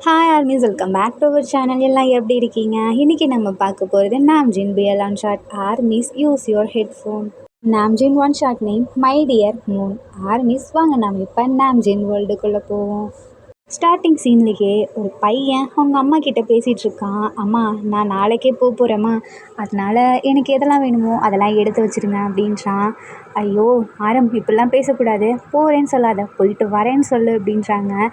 Hi armies, welcome back to our channel. எல்லாம் எப்படி இருக்கீங்க? இன்றைக்கி நம்ம பார்க்க போகிறது நாம்ஜின் பிஎல் one shot. Armies use your headphone. Namjin one shot name my dear moon. Armies வாங்க நம்ம இப்போ நாம்ஜின் வேர்ல்டுக்குள்ளே போவோம். ஸ்டார்டிங் சீன்லேயே ஒரு பையன் அவங்க அம்மா கிட்டே பேசிகிட்ருக்கான். அம்மா, நான் நாளைக்கே போகிறேம்மா, அதனால் எனக்கு எதெல்லாம் வேணுமோ அதெல்லாம் எடுத்து வச்சுருங்க அப்படின்றான். ஐயோ ஆரம், இப்படிலாம் பேசக்கூடாது, போகிறேன்னு சொல்லாத, போயிட்டு வரேன்னு சொல்லு அப்படின்றாங்க.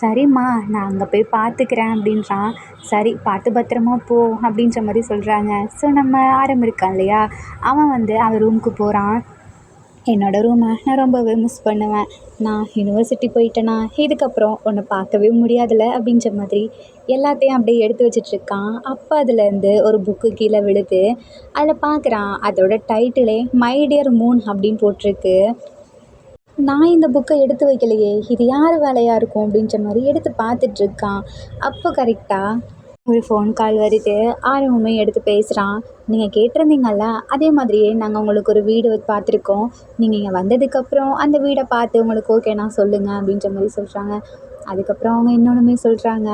சரிம்மா, நான் அங்கே போய் பார்த்துக்கிறேன் அப்படின்றான். சரி, பார்த்து பத்திரமா போ அப்படின்ற மாதிரி சொல்கிறாங்க. ஸோ நம்ம ஆரம் இருக்கான் இல்லையா, அவன் அவன் ரூமுக்கு போகிறான். என்னோடய ரூமை நான் ரொம்பவே மிஸ் பண்ணுவேன். நான் யூனிவர்சிட்டி போயிட்டேனா இதுக்கப்புறம் உன்னை பார்க்கவே முடியாதுல்ல அப்படின்ற மாதிரி எல்லாத்தையும் அப்படியே எடுத்து வச்சிட்ருக்கான். அப்போ அதுலேருந்து ஒரு புக்கு கீழே விழுது. அதில் பார்க்குறான், அதோட டைட்டிலே மை டியர் மூன் அப்படின்னு போட்டிருக்கு. நான் இந்த புக்கை எடுத்து வைக்கலையே, இது யார் வேலையாக இருக்கும் அப்படின்ற மாதிரி எடுத்து பார்த்துட்ருக்கான். அப்போ கரெக்டாக ஒரு ஃபோன் கால் வருது. ஆரம்பமே எடுத்து பேசுகிறான். நீங்கள் கேட்டிருந்தீங்கல்ல, அதே மாதிரியே நாங்கள் உங்களுக்கு ஒரு வீடு பார்த்துருக்கோம். நீங்கள் இங்கே வந்ததுக்கப்புறம் அந்த வீடை பார்த்து உங்களுக்கு ஓகேனா சொல்லுங்கள் அப்படின்ற மாதிரி சொல்கிறாங்க. அதுக்கப்புறம் அவங்க இன்னொன்றுமே சொல்கிறாங்க.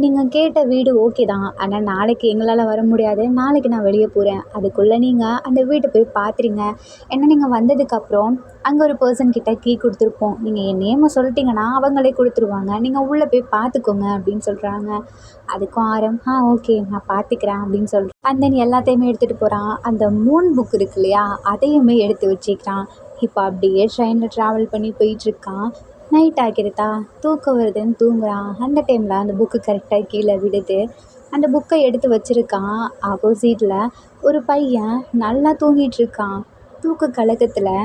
நீங்கள் கேட்ட வீடு ஓகே தான், ஆனால் நாளைக்கு எங்களால் வர முடியாது, நாளைக்கு நான் வெளியே போகிறேன், அதுக்குள்ளே நீங்கள் அந்த வீட்டை போய் பார்த்துருங்க. ஏன்னா நீங்கள் வந்ததுக்கப்புறம் அங்கே ஒரு பர்சன்கிட்ட கீ கொடுத்துருப்போம், நீங்கள் என் நேமை சொல்லிட்டீங்கன்னா அவங்களே கொடுத்துருவாங்க, நீங்கள் உள்ளே போய் பார்த்துக்கோங்க அப்படின்னு சொல்கிறாங்க. அதுக்கும் ஆரம் ஓகே நான் பார்த்துக்கிறேன் அப்படின்னு சொல்கிறேன். அண்ட் தென் எல்லாத்தையுமே எடுத்துகிட்டு போகிறான். அந்த மூன் புக் இருக்கு இல்லையா, அதையுமே எடுத்து வச்சுக்கிறான். இப்போ அப்படியே ட்ரெயினில் ட்ராவல் பண்ணி போயிட்டுருக்கான். நைட் ஆகிடுதா, தூக்கம் வருதுன்னு தூங்குறான். அந்த டைமில் அந்த புக்கு கரெக்டாக கீழே விடுது. அந்த புக்கை எடுத்து வச்சுருக்கான். ஆப்போசிட்டில் ஒரு பையன் நல்லா தூங்கிட்டுருக்கான். தூக்க கலக்கத்தில்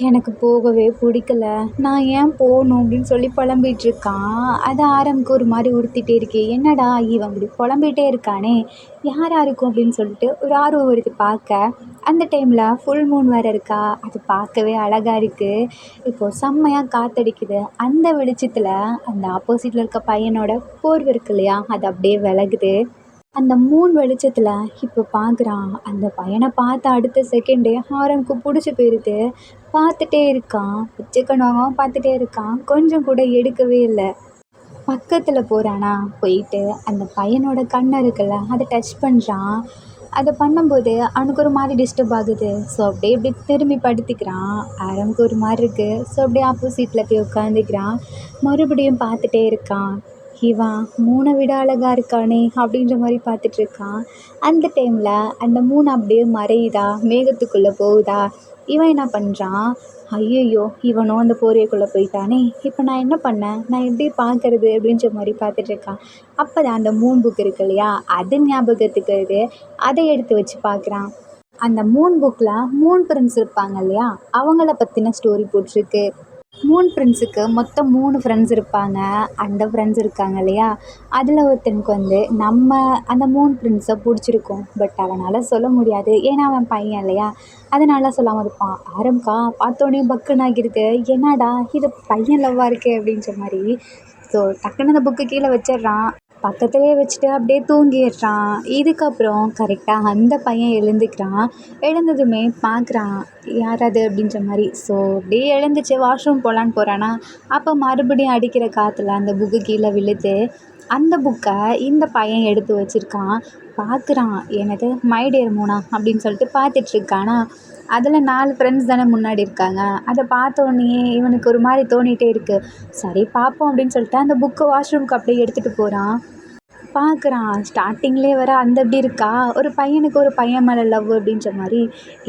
எனக்கு போகவே பிடிக்கல, நான் ஏன் போகணும் அப்படின்னு சொல்லி புலம்பிகிட்ருக்கான். அது ஆரம்புக்கு ஒரு மாதிரி உறுத்திட்டே இருக்கு. என்னடா இவன் இப்படி புலம்பிகிட்டே இருக்கானே, யாராக இருக்கும் அப்படின்னு சொல்லிட்டு ஒரு ஆர்வம் வருது பார்க்க. அந்த டைமில் ஃபுல் மூன் வேறு இருக்கா, அது பார்க்கவே அழகாக இருக்குது. இப்போது செம்மையாக காற்றடிக்குது. அந்த வெளிச்சத்தில் அந்த ஆப்போசிட்டில் இருக்க பையனோட போர்வை இருக்கு இல்லையா, அது அப்படியே விலகுது. அந்த மூன் வெளிச்சத்தில் இப்போ பார்க்குறான். அந்த பையனை பார்த்த அடுத்த செகண்டே ஆரம்புக்கு பிடிச்சி போயிடுது. பார்த்துட்டே இருக்கான், பிச்சைக்கணுவாகவும் பார்த்துட்டே இருக்கான். கொஞ்சம் கூட எடுக்கவே இல்லை. பக்கத்தில் போகிறானா, போயிட்டு அந்த பையனோட கண்ணை இருக்குல்ல அதை டச் பண்ணுறான். அதை பண்ணும்போது அவனுக்கு ஒரு மாதிரி டிஸ்டர்ப் ஆகுது. ஸோ அப்படியே இப்படி திரும்பி படுத்திக்கிறான். ஆரம்புக்கு ஒரு மாதிரி இருக்குது. ஸோ அப்படியே ஆப்போசிட்டில் போய் உட்காந்துக்கிறான். மறுபடியும் பார்த்துட்டே இருக்கான். இவன் மூணை விட அழகாக இருக்கானே அப்படின்ற மாதிரி பார்த்துட்ருக்கான். அந்த டைமில் அந்த மூணு அப்படியே மறையுதா, மேகத்துக்குள்ளே போகுதா. இவன் என்ன பண்ணுறான், ஐயையோ இவனும் அந்த போர்வைக்குள்ளே போயிட்டானே, இப்போ நான் என்ன பண்ணேன், நான் எப்படி பார்க்கறது அப்படின்ற மாதிரி பார்த்துட்ருக்கான். அப்போ தான் அந்த மூன் புக் இருக்கு இல்லையா, அது ஞாபகத்துக்கு வருது. அதை எடுத்து வச்சு பார்க்குறான். அந்த மூன் புக்கில் மூன் பிரின்ஸ் இருப்பாங்க இல்லையா, அவங்கள பற்றின ஸ்டோரி போட்டிருக்கு. மூன் பிரின்ஸுக்கு மொத்தம் 3 ஃப்ரெண்ட்ஸ் இருப்பாங்க. அந்த ஃப்ரெண்ட்ஸ் இருக்காங்க இல்லையா, அதில் ஒருத்தனுக்கு நம்ம அந்த மூன் பிரின்ஸை பிடிச்சிருக்கும். பட் அவனால் சொல்ல முடியாது, ஏன்னா அவன் பையன் இல்லையா, அதனால் சொல்லாமல் இருப்பான். ஆரம்பா பார்த்தோன்னே பக்குன்னு ஆகிருது. என்னடா இது பையன் லவ்வாக இருக்கே அப்படின்ற மாதிரி. ஸோ டக்குன்னு அந்த புக்கு கீழே வச்சிட்றான். பக்கத்துலேயே வச்சுட்டு அப்படியே தூங்கிடுறான். இதுக்கப்புறம் கரெக்டாக அந்த பையன் எழுந்துக்கிறான். எழுந்ததுமே பார்க்குறான், யார் அது அப்படின்ற மாதிரி. ஸோ அப்படியே எழுந்துச்சு வாஷ்ரூம் போகலான்னு போகிறானா, அப்போ மறுபடியும் அடிக்கிற காற்றுல அந்த புக்கு கீழே விழுது. அந்த புக்கை இந்த பையன் எடுத்து வச்சுருக்கான். பார்க்குறான், எனது மை டியர் மூனா அப்படின்னு சொல்லிட்டு பார்த்துட்ருக்கானா. அதில் 4 ஃப்ரெண்ட்ஸ் தானே முன்னாடி இருக்காங்க. அதை பார்த்தோன்னே இவனுக்கு ஒரு மாதிரி தோணிகிட்டே இருக்குது. சரி பார்ப்போம் அப்படின்னு சொல்லிட்டு அந்த புக்கை வாஷ்ரூம்க்கு அப்படியே எடுத்துகிட்டு போகிறான். பார்க்குறான், ஸ்டார்டிங்லேயே வர அந்த எப்படி இருக்கா, ஒரு பையனுக்கு ஒரு பையன் மேலே லவ் அப்படின்ற மாதிரி.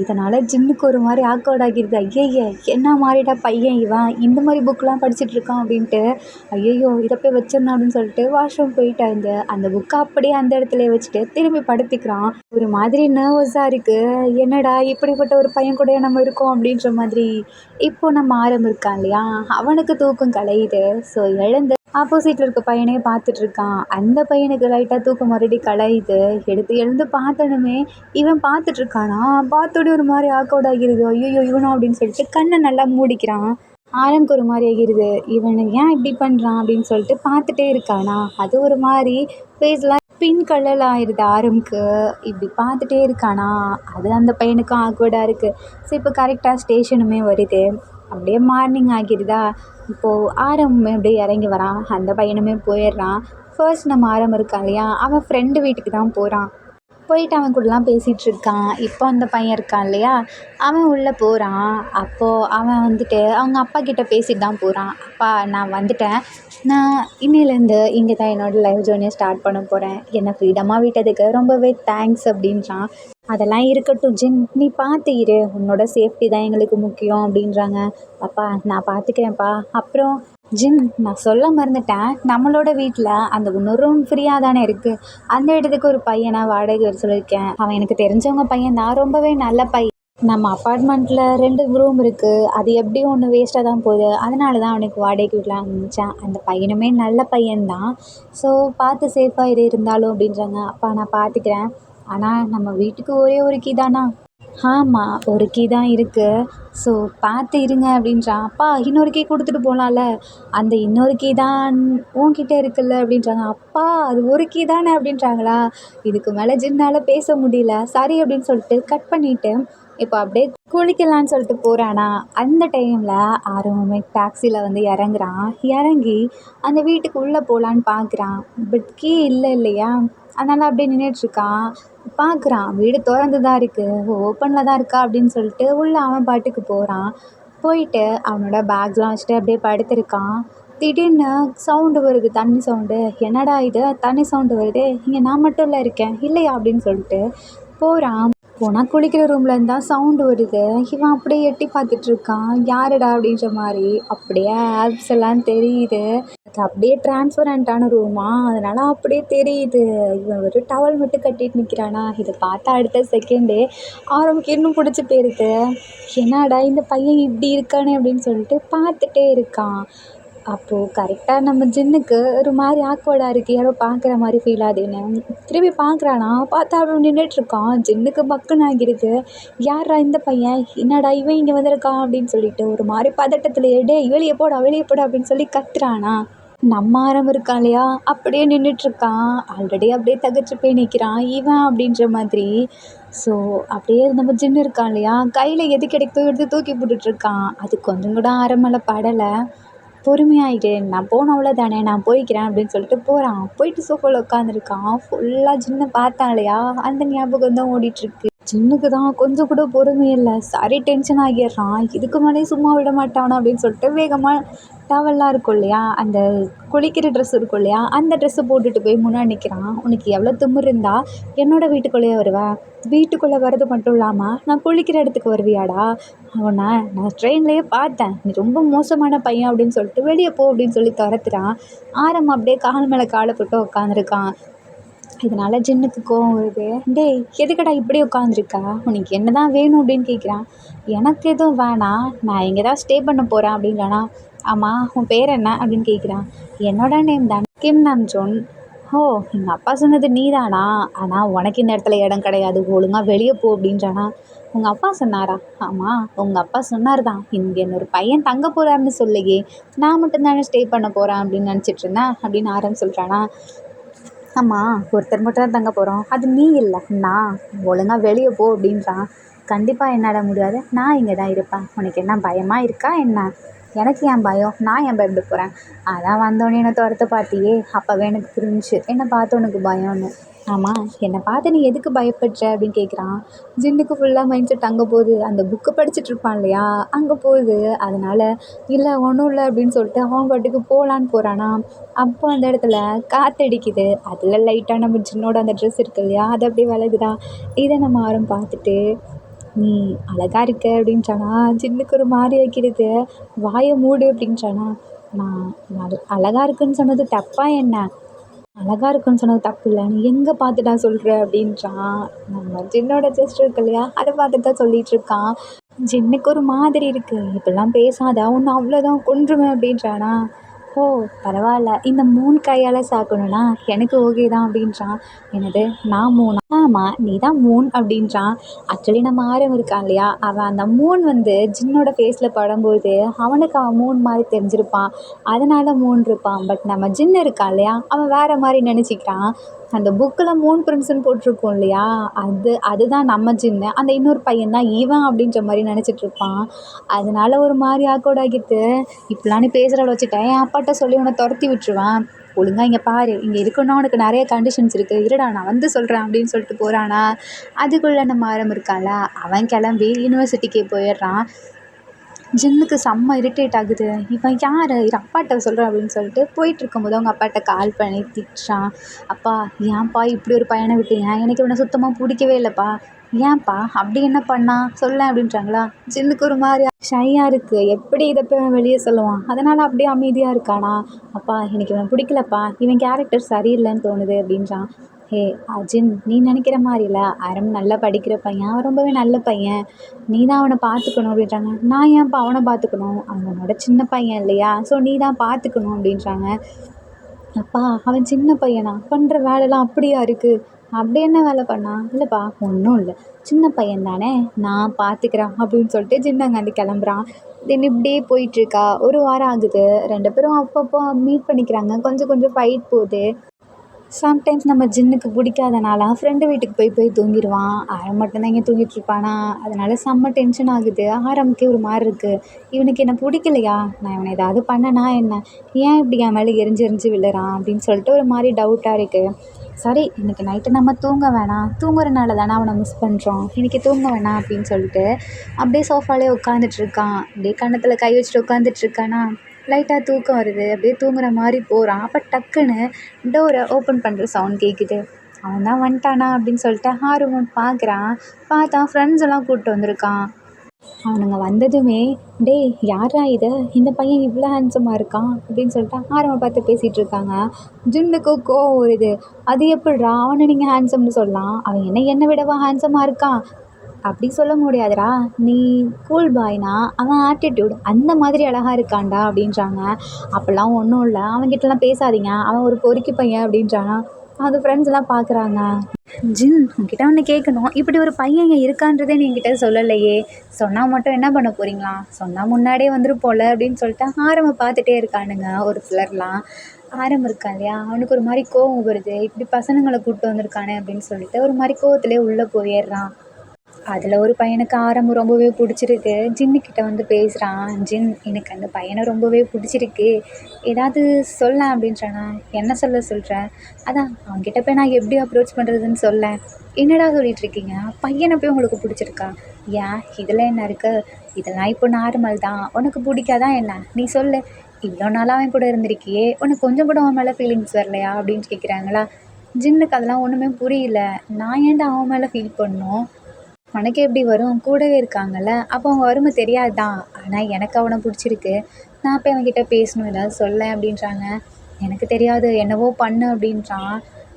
இதனால் ஜின்னுக்கு ஒரு மாதிரி ஆக்வர்ட் ஆகிடுது. ஐயய்ய என்ன மாதிரிடா பையன் இவன், இந்த மாதிரி புக்கெலாம் படிச்சுட்ருக்கான் அப்படின்ட்டு. ஐயையோ இதை போய் வச்சிடணும் அப்படின்னு சொல்லிட்டு வாஷ்ரூம் போயிட்டு அந்த புக்கை அப்படியே அந்த இடத்துல வச்சுட்டு திரும்பி படுத்திக்கிறான். ஒரு மாதிரி நர்வஸாக இருக்குது. என்னடா இப்படிப்பட்ட ஒரு பையன் கூட நம்ம இருக்கோம் அப்படின்ற மாதிரி. இப்போ நம்ம இருக்கான் இல்லையா, அவனுக்கு தூக்கம் கலையுது. ஸோ எழுந்து ஆப்போசிட்டில் இருக்க பையனே பார்த்துட்ருக்கான். அந்த பையனுக்கு லைட்டாக தூக்கம் மறுபடியும் கலையுது. எழுந்து பார்த்தனுமே இவன் பார்த்துட்ருக்கானா, பார்த்தோடனே ஒரு மாதிரி ஆக்வர்ட் ஆகிருது. ஐயோ இவனும் அப்படின்னு சொல்லிட்டு கண்ணை நல்லா மூடிக்கிறான். ஆரம்புக்கு ஒரு மாதிரி ஆகிருது. இவனுக்கு ஏன் இப்படி பண்ணுறான் அப்படின்னு சொல்லிட்டு பார்த்துட்டே இருக்கானா, அது ஒரு மாதிரி ஃபேஸ்லாம் பிங்க் கலரில் ஆயிடுது ஆரம்புக்கு. இப்படி பார்த்துட்டே இருக்கானா, அது அந்த பையனுக்கும் ஆக்வர்டாக இருக்குது. ஸோ இப்போ கரெக்டாக ஸ்டேஷனுமே வருது. அப்படியே மார்னிங் ஆகிடுதா. இப்போது ஆரம்பமே அப்படியே இறங்கி வரான். அந்த பையனுமே போயிடுறான். ஃபர்ஸ்ட் நம்ம ஆரம் இருக்கான் இல்லையா, அவன் ஃப்ரெண்டு வீட்டுக்கு தான் போகிறான். போயிட்டு அவன் கூடலாம் பேசிகிட்ருக்கான். இப்போ அந்த பையன் இருக்கான் இல்லையா, அவன் உள்ளே போகிறான். அப்போது அவன் வந்துட்டு அவங்க அப்பா கிட்ட பேசிட்டு தான் போகிறான். அப்பா நான் வந்துட்டேன், நான் இன்னையிலேருந்து இங்கே தான் என்னோடய லைஃப் ஜேர்னியை ஸ்டார்ட் பண்ண போகிறேன், என்னை ஃப்ரீடமாக விட்டதுக்கு ரொம்பவே தேங்க்ஸ் அப்படின்றான். அதெல்லாம் இருக்கட்டும் ஜின், நீ பார்த்து இரு, உன்னோட சேஃப்டி தான் எங்களுக்கு முக்கியம் அப்படின்றாங்க. அப்பா நான் பார்த்துக்கிறேன்ப்பா. அப்புறம் ஜின், நான் சொல்ல மறந்துட்டேன், நம்மளோட வீட்டில் அந்த இன்னொரு ரூம் ஃப்ரீயாக தானே இருக்குது, அந்த இடத்துக்கு ஒரு பையனை வாடகை வர சொல்லியிருக்கேன். அவன் எனக்கு தெரிஞ்சவங்க பையன் தான், ரொம்பவே நல்ல பையன். நம்ம அப்பார்ட்மெண்ட்டில் 2 ரூம் இருக்குது, அது எப்படியும் ஒன்று வேஸ்ட்டாக தான் போகுது, அதனால தான் அவனுக்கு வாடகைக்கு விடலான்னு நினச்சேன். அந்த பையனுமே நல்ல பையன்தான். ஸோ பார்த்து சேஃபாக இருந்தாலும் அப்படின்றாங்க. அப்பா நான் பார்த்துக்கிறேன், ஆனால் நம்ம வீட்டுக்கு ஒரே ஒரு கீ தானா? ஆமாம், ஒரு கீ தான் இருக்குது. ஸோ பார்த்து இருங்க அப்படின்றான். அப்பா இன்னொரு கீ கொடுத்துட்டு போகலாம்ல, அந்த இன்னொரு கீ தான் உன்கிட்ட இருக்குல்ல அப்படின்றாங்க. அப்பா அது ஒரு கீ தானே அப்படின்றாங்களா. இதுக்கு மேலே ஜின்னால் பேச முடியல. சரி அப்படின்னு சொல்லிட்டு கட் பண்ணிவிட்டு இப்போ அப்படியே குளிக்கலான்னு சொல்லிட்டு போகிறானா. அந்த டைமில் ஆர்வமே டாக்ஸியில் வந்து இறங்குறான். இறங்கி அந்த வீட்டுக்கு உள்ளே போகலான்னு பார்க்குறான். பட் கீ இல்லை இல்லையா, அதனால் அப்படியே நின்றுட்டுருக்கான். பார்க்குறான் வீடு திறந்து தான் இருக்குது, ஓப்பனில் தான் இருக்கா அப்படின்னு சொல்லிட்டு உள்ளே அவன் பாட்டுக்கு போகிறான். போயிட்டு அவனோட பேக்ஸ்லாம் வச்சுட்டு அப்படியே படுத்திருக்கான். திடீர்னு சவுண்டு வருது, தண்ணி சவுண்டு. என்னடா இது தண்ணி சவுண்டு வருது, இங்கே நான் மட்டும் இல்லை இருக்கேன் இல்லையா அப்படின்னு சொல்லிட்டு போகிறான். போனால் குளிக்கிற ரூம்லேருந்து தான் சவுண்டு வருது. இவன் அப்படியே எட்டி பார்த்துட்ருக்கான், யாருடா அப்படின்ற மாதிரி. அப்படியே ஆப்ஸ் எல்லாம் தெரியுது. அது அப்படியே டிரான்ஸ்பரண்ட்டான ரூமா, அதனால் அப்படியே தெரியுது. இவன் ஒரு டவல் மட்டும் கட்டிட்டு நிற்கிறானா. இதை பார்த்தா அடுத்த செகண்டே ஆரம்புக்கு இன்னும் பிடிச்சி போயிருக்கு. என்னடா இந்த பையன் இப்படி இருக்கானே அப்படின்னு சொல்லிட்டு பார்த்துட்டே இருக்கான். அப்போது கரெக்டாக நம்ம ஜின்னுக்கு ஒரு மாதிரி ஆக்வர்டாக இருக்குது, யாரோ பார்க்குற மாதிரி ஃபீல் ஆகுதுன்னு. திரும்பி பார்க்குறானா, பார்த்தா அவன் நின்றுட்டுருக்கான். ஜின்னுக்கு பக்குன்னு ஆகிடுது. யாரா இந்த பையன், என்னடா இவன் இங்கே வந்திருக்கான் அப்படின்னு சொல்லிட்டு ஒரு மாதிரி பதட்டத்துலேயே டேய் வெளியே போடா வெளியே போடா அப்படின்னு சொல்லி கத்துறானா. நம்ம ஆரம் இருக்கான் இல்லையா, அப்படியே நின்றுட்டுருக்கான். ஆல்ரெடி அப்படியே தகச்சு போய் நிற்கிறான் இவன் அப்படின்ற மாதிரி. ஸோ அப்படியே நம்ம ஜின்னு இருக்கான் இல்லையா, கையில் எது கிடைக்குதோ எடுத்து தூக்கி போட்டுட்ருக்கான். அது கொஞ்சம் கூட ஆரம் மேலே படலை. பொறுமையாயிட்டு நான் போன அவ்வளோதானே, நான் போய்க்கிறேன் அப்படின்னு சொல்லிட்டு போகிறான். போயிட்டு சோஃபாவில் உட்காந்துருக்கான். ஃபுல்லாக ஜின்னை பார்த்தான் இல்லையா, அந்த ஞாபகம் தான் ஓடிட்டுருக்கு. ஜின்னுக்கு தான் கொஞ்சம் கூட பொறுமை இல்லை. சரி டென்ஷன் ஆகிடுறான். இதுக்கு மேலே சும்மா விட மாட்டானோ அப்படின்னு சொல்லிட்டு வேகமாக டவல்லாம் இருக்கும் இல்லையா, அந்த குளிக்கிற ட்ரெஸ் இருக்கும் இல்லையா, அந்த ட்ரெஸ்ஸை போட்டுட்டு போய் முன்னாடி நிற்கிறான். உனக்கு எவ்வளோ திமிரு இருந்தால் என்னோடய வீட்டுக்குள்ளேயே வருவேன், வீட்டுக்குள்ளே வர்றது மட்டும் இல்லாமல் நான் குளிக்கிற இடத்துக்கு வருவியாடா, அவனை நான் ட்ரெயின்லேயே பார்த்தேன், நீ ரொம்ப மோசமான பையன் அப்படின்னு சொல்லிட்டு வெளியே போ அப்படின்னு சொல்லி துரத்துறான். ஆரம் அப்படியே கால் மேலே காலை போட்டு உட்காந்துருக்கான். இதனால் ஜின்னுக்கு கோவம் வருது. டேய் எதுக்கடா இப்படி உட்காந்துருக்கா, உனக்கு என்ன தான் வேணும் அப்படின்னு கேட்குறான். எனக்கு எதுவும் வேணாம், நான் இங்கே தான் ஸ்டே பண்ண போகிறேன் அப்படின்றானா. ஆமாம் உன் பேர் என்ன அப்படின்னு கேட்குறான். என்னோட நேம் தான் கிம் நாம்ஜூன். ஓ எங்கள் அப்பா சொன்னது நீ தானா, ஆனால் உனக்கு இந்த இடத்துல இடம் கிடையாது, ஒழுங்காக வெளியே போ அப்படின்றானா. உங்கள் அப்பா சொன்னாரா? ஆமாம் உங்கள் அப்பா சொன்னார் தான், இங்கே இன்னொரு பையன் தங்க போகிறாருன்னு சொல்லியே, நான் மட்டும்தானே ஸ்டே பண்ண போகிறேன் அப்படின்னு நினச்சிட்டு இருந்தேன் அப்படின்னு ஆரம்பி சொல்கிறானா. ஆமாம் ஒருத்தர் மட்டும் தான் தங்க போகிறோம், அது நீ இல்லை நான், ஒழுங்காக வெளியே போ அப்படின்றான். கண்டிப்பாக என்னால் முடியாது, நான் இங்கே தான் இருப்பேன், உனக்கு என்ன பயமாக இருக்கா என்ன? எனக்கு ஏன் பயம், நான் ஏன் பயப்பட போகிறேன், அதான் வந்தோடனே என்னை துரத்த பார்த்தியே, அப்போவே எனக்கு புரிஞ்சிச்சு என்னை பார்த்து உனக்கு பயம்னு. ஆமாம் என்னை பார்த்து நீ எதுக்கு பயப்படுற அப்படின்னு கேட்குறான். ஜின்னுக்கு ஃபுல்லாக மைண்ட் செட் அங்கே போகுது, அந்த புக்கு படிச்சுட்டு இருப்பான் இல்லையா அங்கே போகுது. அதனால் இல்லை ஒன்றும் இல்லை அப்படின்னு சொல்லிட்டு அவன் பாட்டுக்கு போகலான்னு போகிறானா. அப்போ அந்த இடத்துல காற்றடிக்குது, அதில் லைட்டாக நம்ம ஜின்னோட அந்த ட்ரெஸ் இருக்கு இல்லையா, அது அப்படியே விலகுதா. இதை நம்ம யாரும் பார்த்துட்டு நீ அழகா இருக்க அப்படின்றானா. ஜின்னுக்கு ஒரு மாதிரி ஆக்கிடுது. வாயை மூடு அப்படின்றானா. நான் அழகா இருக்குன்னு சொன்னது தப்பா என்ன, அழகா இருக்குன்னு சொன்னது தப்பு இல்லை, நீ எங்கே பார்த்துட்டா சொல்கிற அப்படின்றான். நம்ம ஜின்னோட ஜெஸ்ட் இருக்கு இல்லையா, அதை பார்த்துட்டு தான் சொல்லிகிட்ருக்கான். ஜின்னுக்கு ஒரு மாதிரி இருக்குது, இப்படிலாம் பேசாத ஒன்று அவ்வளோதான் கொன்றுவேன் அப்படின்றானா. ஓ பரவாயில்ல, இந்த 3 கையால் சாக்கணும்னா எனக்கு ஓகே தான் அப்படின்றான். என்னது நான் 3 ஆமாம், நீ தான் மூன் அப்படின்றான். ஆக்சுவலி நம்ம ஆரம் இருக்கான் இல்லையா, அவன் அந்த மூன் வந்து ஜின்னோட ஃபேஸில் படும்போது அவனுக்கு அவன் மூன் மாதிரி தெரிஞ்சிருப்பான். அதனால மூன் இருப்பான். பட் நம்ம ஜின் இருக்கான் இல்லையா, அவன் வேறு மாதிரி நினச்சிக்கிறான். அந்த புக்கில் மூன் பிரின்ஸ்னு போட்டிருக்கோம் இல்லையா, அதுதான் நம்ம ஜின்னு. அந்த இன்னொரு பையன் தான் இவன் அப்படின்ற மாதிரி நினச்சிட்ருப்பான். அதனால ஒரு மாதிரி ஆக்வர்ட் ஆகிட்டு, இப்படிலாம் நீ பேசுகிறத வச்சுட்டேன் என் அப்பாட்ட சொல்லி உன்னை துரத்தி விட்டுருவேன். ஒழுங்கா இங்கே பாரு, இங்கே இருக்கணும்னா உனக்கு நிறைய கண்டிஷன்ஸ் இருக்குது, இருடா நான் வந்து சொல்கிறேன் அப்படின்னு சொல்லிட்டு போகிறானா. அதுக்குள்ளே நம்ம ஆரம் இருக்கான்ல, அவன் கிளம்பி யூனிவர்சிட்டிக்கு போயிடுறான். ஜின்னுக்கு செம்ம இரிட்டேட் ஆகுது. இவன் யார், இது அப்பாட்ட சொல்கிறேன் அப்படின்னு சொல்லிட்டு போயிட்டுருக்கும்போது அவங்க அப்பாட்ட கால் பண்ணி திட்டுறான். அப்பா, ஏன்ப்பா இப்படி ஒரு பையனை விட்டீங்க, எனக்கு இவனை சுத்தமாக பிடிக்கவே இல்லைப்பா. ஏன்ப்பா அப்படி என்ன பண்ணா சொல்லேன் அப்படின்றாங்களா. ஜின்னுக்கு ஒரு மாதிரி ஷையாக இருக்குது, எப்படி இதை போய் அவன் வெளியே சொல்லுவான். அதனால் அப்படியே அமைதியாக இருக்கானா. அப்பா, எனக்கு இவனை பிடிக்கலப்பா, இவன் கேரக்டர் சரியில்லைன்னு தோணுது அப்படின்றான். ஹே அஜின், நீ நினைக்கிற மாதிரி இல்லை, அறம் நல்லா படிக்கிற பையன், அவன் ரொம்பவே நல்ல பையன், நீ தான் அவனை பார்த்துக்கணும் அப்படின்றாங்க. நான் ஏன்ப்பா அவனை பார்த்துக்கணும், அவனோட சின்ன பையன் இல்லையா, ஸோ நீ தான் பார்த்துக்கணும் அப்படின்றாங்க. அப்பா, அவன் சின்ன பையனா, பண்ணுற வேலைலாம் அப்படியா இருக்குது, அப்படி என்ன வேலை பண்ணான். இல்லைப்பா ஒன்றும் இல்லை, சின்ன பையன் தானே, நான் பார்த்துக்கிறேன் அப்படின்னு சொல்லிட்டு ஜின்னங்காண்டி கிளம்புறான். தென் இப்படியே போயிட்டுருக்கா. ஒரு வாரம் ஆகுது. 2 பேரும் அப்பப்போ மீட் பண்ணிக்கிறாங்க. கொஞ்சம் கொஞ்சம் ஃபைட் போகுது. சம்டைம்ஸ் நம்ம ஜின்னுக்கு பிடிக்காதனால ஃப்ரெண்டு வீட்டுக்கு போய் போய் தூங்கிடுவான். ஆரம் மட்டும்தான் இங்கே தூங்கிட்டுருப்பானா. அதனால செம்ம டென்ஷன் ஆகுது. ஆரம்க்கே ஒரு மாதிரி இருக்குது. இவனுக்கு என்ன பிடிக்கலையா, நான் இவனை ஏதாவது பண்ணனா என்ன, ஏன் இப்படி என் மேலே எரிஞ்சு எரிஞ்சு விழுறான் அப்படின்னு சொல்லிட்டு ஒரு மாதிரி டவுட்டாக இருக்குது. சரி, இன்றைக்கி நைட்டு நம்ம தூங்க வேணாம், தூங்குறனால தானே அவனை மிஸ் பண்ணுறோம், இன்றைக்கி தூங்க வேணாம் அப்படின்னு சொல்லிட்டு அப்படியே சோஃபாலே உட்காந்துட்ருக்கான். அப்படியே கன்னத்தில் கை வச்சுட்டு உட்காந்துட்ருக்கானா. லைட்டாக தூக்கம் வருது. அப்படியே தூங்குற மாதிரி போகிறான். அப்போ டக்குன்னு டோரை ஓப்பன் பண்ணுற சவுண்ட் கேட்குது. அவன் தான் வந்துட்டானா அப்படின்னு சொல்லிட்டு ஆர்வம் பார்க்குறான். பார்த்தா ஃப்ரெண்ட்ஸ் எல்லாம் கூப்பிட்டு வந்திருக்கான். அவனுங்க வந்ததுமே, டேய் யாரா இது, இந்த பையன் இவ்வளோ ஹேண்ட்ஸமாக இருக்கான் அப்படின்னு சொல்லிட்டு ஆரம்ப பார்த்து பேசிகிட்டு இருக்காங்க. ஜின்னுக்கு கோவம் வருது. அது எப்படிடா அவனை நீங்கள் ஹேண்ட்ஸம்னு சொல்லலாம், அவன் என்னை விடவா ஹேண்ட்ஸமாக இருக்கான், அப்படி சொல்ல முடியாதுடா, நீ கூல் பாய்னா அவன் ஆட்டிடியூட் அந்த மாதிரி அழகாக இருக்கான்டா அப்படின்றாங்க. அப்போல்லாம் ஒன்றும் இல்லை, அவன்கிட்டலாம் பேசாதீங்க, அவன் ஒரு பொறுக்கி பையன் அப்படின்றானா. அது ஃப்ரெண்ட்ஸ்லாம் பார்க்குறாங்க. ஜின், உன்கிட்ட ஒன்று கேட்கணும், இப்படி ஒரு பையன் இங்கே இருக்கான்றதே நீ என்கிட்ட சொல்லலையே, சொன்னால் மட்டும் என்ன பண்ண போகிறீங்களா, சொன்னால் முன்னாடியே வந்துருப்போல அப்படின்னு சொல்லிட்டு ஆரம்ப பார்த்துட்டே இருக்கானுங்க ஒரு சிலர்லாம். ஆரம் இருக்கான் இல்லையா, அவனுக்கு ஒரு மாதிரி கோவம் வருது. இப்படி பசங்களை கூப்பிட்டு வந்திருக்கானே அப்படின்னு சொல்லிட்டு ஒரு மாதிரி கோவத்திலே உள்ளே போயிடுறான். அதில் ஒரு பையனுக்கு ஆரம்பு ரொம்பவே பிடிச்சிருக்கு. ஜின்னுக்கிட்ட வந்து பேசுகிறான். ஜின், எனக்கு அந்த பையனை ரொம்பவே பிடிச்சிருக்கு, ஏதாவது சொல்லேன் அப்படின்றானா. என்ன சொல்கிற, அதான் அவன்கிட்ட போய் நான் எப்படி அப்ரோச் பண்ணுறதுன்னு சொல்லேன். என்னடா சொல்லிகிட்ருக்கீங்க, பையனை போய் உங்களுக்கு பிடிச்சிருக்கா, ஏன் இதில் என்ன இருக்குது, இதெல்லாம் இப்போ நார்மல் தான், உனக்கு பிடிக்காதா என்ன, நீ சொல்லு, இவ்வளோ நாளாக அவன் கூட இருந்திருக்கியே, உனக்கு கொஞ்சம் கூட அவன் மேலே ஃபீலிங்ஸ் வரலையா அப்படின்னு கேட்குறாங்களா. ஜின்னுக்கு அதெல்லாம் ஒன்றுமே புரியல. நான் ஏன்டா அவன் மேலே ஃபீல் பண்ணணும், உனக்கு எப்படி வரும், கூடவே இருக்காங்கல்ல, அப்போ அவங்க அருமை தெரியாது தான், ஆனால் எனக்கு அவனை பிடிச்சிருக்கு, நான் போய் அவன்கிட்ட பேசணும், ஏதாவது சொல்லேன் அப்படின்றாங்க. எனக்கு தெரியாது, என்னவோ பண்ணு அப்படின்றான்.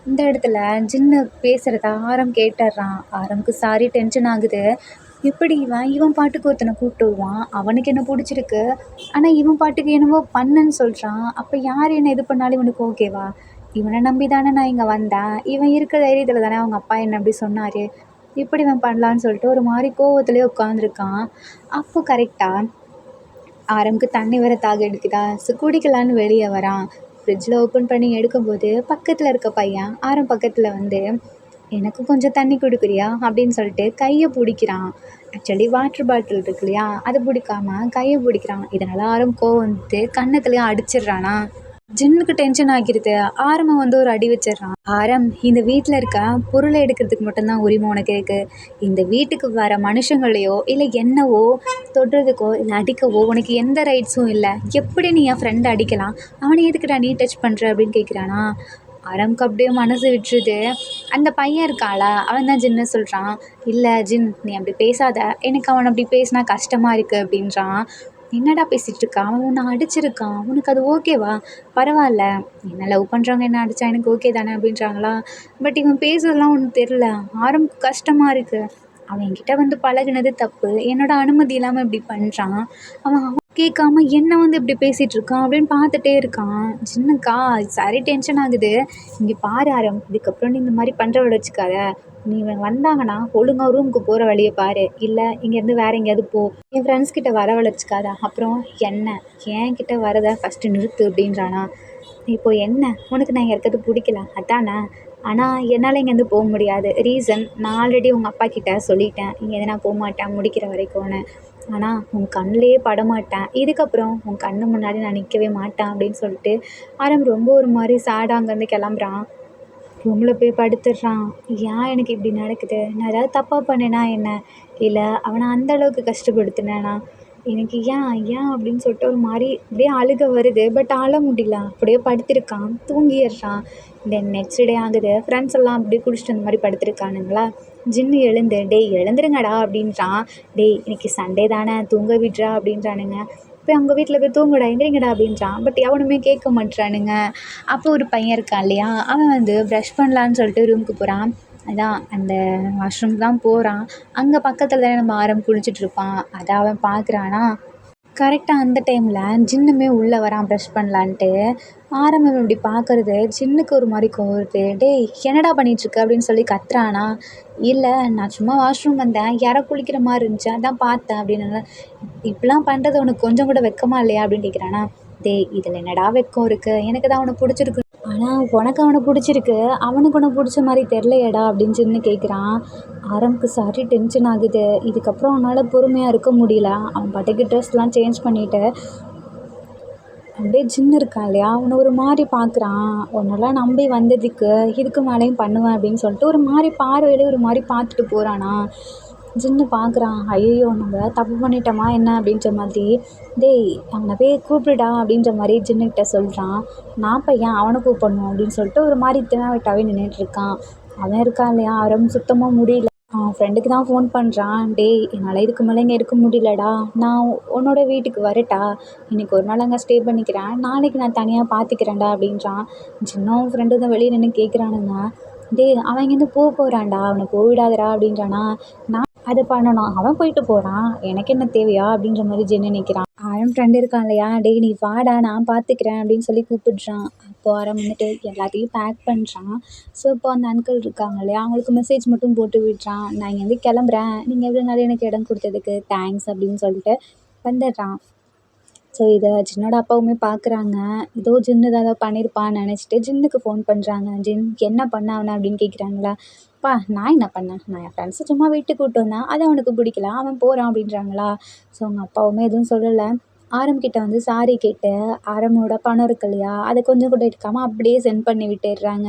இந்த இடத்துல ஜின்னு பேசுகிறத ஆரம் கேட்டுடுறான். ஆரம்க்கு சாரி டென்ஷன் ஆகுது. எப்படி இவன் பாட்டுக்கு ஒருத்தனை கூப்பிட்டு வருவான், அவனுக்கு என்ன பிடிச்சிருக்கு, ஆனால் இவன் பாட்டுக்கு என்னவோ பண்ணுன்னு சொல்கிறான். அப்போ யார் என்ன இது பண்ணாலும் இவனுக்கு ஓகேவா, இவனை நம்பி தானே நான் இங்கே வந்தேன், இவன் இருக்கிற தைரியத்தில் தானே அவங்க அப்பா என்ன அப்படி சொன்னார், இப்படி இவன் பண்ணலான்னு சொல்லிட்டு ஒரு மாதிரி கோவத்திலே உட்காந்துருக்கான். அப்போ கரெக்டாக ஆரம்புக்கு தண்ணி வர தாக எடுக்குதா, குடிக்கலான்னு வெளியே வரான். ஃப்ரிட்ஜில் ஓப்பன் பண்ணி எடுக்கும்போது பக்கத்தில் இருக்க பையன் ஆரம் பக்கத்தில் வந்து, எனக்கு கொஞ்சம் தண்ணி கொடுக்குறியா அப்படின்னு சொல்லிட்டு கையை பிடிக்கிறான். ஆக்சுவலி வாட்டர் பாட்டில் இருக்கு இல்லையா, அதை பிடிக்காம கையை பிடிக்கிறான். இதனால் ஆரம் கோவம் வந்து கன்னத்துலேயும் அடிச்சிடுறானா. ஜின்னுக்கு டென்ஷன் ஆகிடுது. ஆரம்பம் வந்து ஒரு அடி வச்சிடுறான். ஆரம், இந்த வீட்டில் இருக்க பொருளை எடுக்கிறதுக்கு மட்டும்தான் உரிமை உனக்கு இருக்குது, இந்த வீட்டுக்கு வர மனுஷங்களையோ இல்லை என்னவோ தொடுறதுக்கோ இல்லை அடிக்கவோ உனக்கு எந்த ரைட்ஸும் இல்லை, எப்படி நீ என் ஃப்ரெண்டை அடிக்கலாம், அவனை எதுக்குடா நீ டச் பண்ணுற அப்படின்னு கேட்குறானா. ஆரம்க்கு அப்படியே மனசு விட்டுருது. அந்த பையன் இருக்காள, அவன் தான் ஜின்னு சொல்கிறான். இல்லை ஜின், நீ அப்படி பேசாத, எனக்கு அவன் அப்படி பேசினா கஷ்டமாக இருக்குது அப்படின்றான். என்னடா பேசிகிட்டு இருக்கான், அவன் உன்னை அடிச்சிருக்கான், உனக்கு அது ஓகேவா, பரவாயில்ல, என்ன லவ் பண்ணுறவங்க என்ன அடித்தா எனக்கு ஓகே தானே அப்படின்றாங்களா. பட் இவன் பேசுறதுலாம் ஒன்றும் தெரில. ஆரம்புக்கு கஷ்டமாக இருக்குது. அவன் என்கிட்ட வந்து பழகுனது தப்பு, என்னோட அனுமதி இல்லாமல் இப்படி பண்ணுறான், அவன் கேட்காம என்ன வந்து இப்படி பேசிகிட்டு இருக்கான் அப்படின்னு பார்த்துட்டே இருக்கான். சின்னக்கா சரி டென்ஷன் ஆகுது. இங்கே பாரு ஆரம், இதுக்கப்புறம் நீ இந்த மாதிரி பண்ணுறவளை வச்சுக்காத, நீ வந்தாங்கன்னா ஒழுங்காக ரூமுக்கு போகிற வழியை பாரு, இல்லை இங்கேருந்து வேற எங்கேயாவது போ, என் ஃப்ரெண்ட்ஸ் கிட்ட வரவழைச்சிக்காத, அப்புறம் என்ன என்கிட்ட வரதை ஃபஸ்ட்டு நிறுத்து அப்படின்றானா. இப்போ என்ன உனக்கு நான் இங்கே இருக்கிறது பிடிக்கல அதானே, ஆனால் என்னால் இங்கேருந்து போக முடியாது. ரீசன் நான் ஆல்ரெடி உங்கள் அப்பா கிட்ட சொல்லிட்டேன், இங்கேருந்து நான் போக மாட்டேன் முடிக்கிற வரைக்கும்னு. ஆனால் உன் கண்ணிலே படமாட்டேன், இதுக்கப்புறம் உன் கண்ணு முன்னாடி நான் நிற்கவே மாட்டேன் அப்படின்னு சொல்லிட்டு ஆரம் ரொம்ப ஒரு மாதிரி சேடாக அங்கேருந்து கிளம்புறான். ரூமில் போய் படுத்துடுறான். ஏன் எனக்கு இப்படி நடக்குது, நான் ஏதாவது தப்பாக பண்ணேனா என்ன, இல்லை அவனை அந்த அளவுக்கு கஷ்டப்படுத்தினேனா, எனக்கு ஏன் ஏன் அப்படின்னு சொல்லிட்டு ஒரு மாதிரி அப்படியே அழுக வருது. பட் அழ முடியல, அப்படியே படுத்திருக்கான், தூங்கிடுறான். தென் நெக்ஸ்ட் டே ஆகுது, ஃப்ரெண்ட்ஸ் எல்லாம் அப்படியே குடிச்சிட்டு அந்த மாதிரி படுத்திருக்கானுங்களா. ஜின்னு எழுந்து டேய் எழுந்துருங்கடா அப்படின்றான். டேய் இன்னைக்கு சண்டே தானே தூங்க விட்றா அப்படின்றானுங்க. போய் அவங்க வீட்டில் போய் தூங்குடா எந்திரிங்கடா அப்படின்றான். பட் எவனுமே கேட்க மாட்றானுங்க. அப்போ ஒரு பையன் இருக்கான் இல்லையா, அவன் வந்து ப்ரஷ் பண்ணலான்னு சொல்லிட்டு ரூமுக்கு போகிறான். அதான் அந்த வாஷ்ரூம் தான் போகிறான். அங்கே பக்கத்தில் தானே நம்ம ஆரம் குளிச்சிட்ருப்பான். அதை அவன் பார்க்குறானா. கரெக்டாக அந்த டைமில் ஜின்னுமே உள்ளே வரான் ப்ரஷ் பண்ணலான்ட்டு. ஆரம்பம் இப்படி பார்க்கறது ஜின்னுக்கு ஒரு மாதிரி கோவருது. டேய் என்னடா பண்ணிகிட்ருக்க அப்படின்னு சொல்லி கத்துறானா. இல்லை நான் சும்மா வாஷ்ரூம் வந்தேன், யாரோ குளிக்கிற மாதிரி இருந்துச்சு அதான் பார்த்தேன் அப்படின்னு. இப்படிலாம் பண்ணுறது உனக்கு கொஞ்சம் கூட வெக்கமா இல்லையா அப்படின்னு கேட்குறானா. டேய் இதில் என்னடா வெக்கம் இருக்குது, எனக்கு தான் அவனை பிடிச்சிருக்கு, ஆனால் உனக்கு அவனை பிடிச்சிருக்கு, அவனுக்கு உனக்கு பிடிச்ச மாதிரி தெரிலையேடா அப்படின்னு சொல்லி கேட்குறான். ஆரம்புக்கு சாரி டென்ஷன் ஆகுது. இதுக்கப்புறம் அவனால் பொறுமையாக இருக்க முடியல. அவன் பாட்டுக்கு ட்ரெஸ்லாம் சேஞ்ச் பண்ணிவிட்டு அப்படியே ஜின்னு இருக்கான் இல்லையா, அவனை ஒரு மாதிரி பார்க்குறான். உன்னெல்லாம் நம்பி வந்ததுக்கு இதுக்கு மேலேயும் பண்ணுவேன் அப்படின்னு சொல்லிட்டு ஒரு மாதிரி பார்வையிலே ஒரு மாதிரி பார்த்துட்டு போகிறானா. ஜின்னு பார்க்குறான். ஐயோ நம்ம தப்பு பண்ணிட்டோமா என்ன அப்படின்ற மாதிரி. டேய் அவனை போய் கூப்பிடுடா அப்படின்ற மாதிரி ஜின்னுக்கிட்ட சொல்கிறான். நான் பையன் அவனை கூப்பிடணும் அப்படின்னு சொல்லிட்டு ஒரு மாதிரி தினாவிட்டாவே நின்றுட்டுருக்கான். அவன் இருக்கான் இல்லையா, அவன் சுத்தமாக முடியல. அவன் ஃப்ரெண்டுக்கு தான் ஃபோன் பண்ணுறான். டேய் என்னால் இதுக்கு மேலே இங்கே இருக்க முடியலடா, நான் உன்னோட வீட்டுக்கு வரட்டா, இன்றைக்கி ஒரு நாள் அங்கே ஸ்டே பண்ணிக்கிறேன், நாளைக்கு நான் தனியாக பார்த்துக்கிறேன்டா அப்படின்றான். சின்ன ஃப்ரெண்டு தான் வெளியே நின்று கேட்குறானுங்க. டேய் அவன் இங்கேருந்து போகிறான்டா, அவனை போய்விடாதடா அப்படின்றானா. நான் அதை பண்ணணும், அவன் போயிட்டு போகிறான், எனக்கு என்ன தேவையா அப்படின்ற மாதிரி ஜென்னு நிற்கிறான். ஆரம் ஃப்ரெண்டு இருக்கான் இல்லையா, டேய் நீ வாடா நான் பார்த்துக்கிறேன் அப்படின்னு சொல்லி கூப்பிடுறான். அப்போ ஆரம் வந்துட்டு எல்லாத்தையும் பேக் பண்ணுறான். ஸோ இப்போ அந்த அங்கிள் இருக்காங்க இல்லையா, அவங்களுக்கு மெசேஜ் மட்டும் போட்டு விடுறான். நான் இங்கேருந்து கிளம்புறேன், நீங்கள் எவ்வளோ நாள் எனக்கு இடம் கொடுத்ததுக்கு தேங்க்ஸ் அப்படின்னு சொல்லிட்டு வந்துடுறான். ஸோ இதை ஜின்னோட அப்பாவுமே பார்க்குறாங்க. ஏதோ ஜின்னு தான் ஏதோ பண்ணியிருப்பான்னு நினச்சிட்டு ஜின்னுக்கு ஃபோன் பண்ணுறாங்க. ஜின் என்ன பண்ண அவனை அப்படின்னு கேட்குறாங்களா. அப்பா நான் என்ன பண்ணேன், நான் என் ஃப்ரெண்ட்ஸை சும்மா வீட்டுக்கு கூப்பிட்டு வந்தேன், அது அவனுக்கு பிடிக்கல அவன் போகிறான் அப்படின்றாங்களா. ஸோ அவங்க அப்பாவுமே எதுவும் சொல்லலை. ஆரம்கிட்ட வந்து சாரி கேட்டு ஆரமோட பணம் இருக்கு இல்லையா, அதை கொஞ்சம் கூட எடுக்காமல் அப்படியே சென்ட் பண்ணி விட்டுடுறாங்க.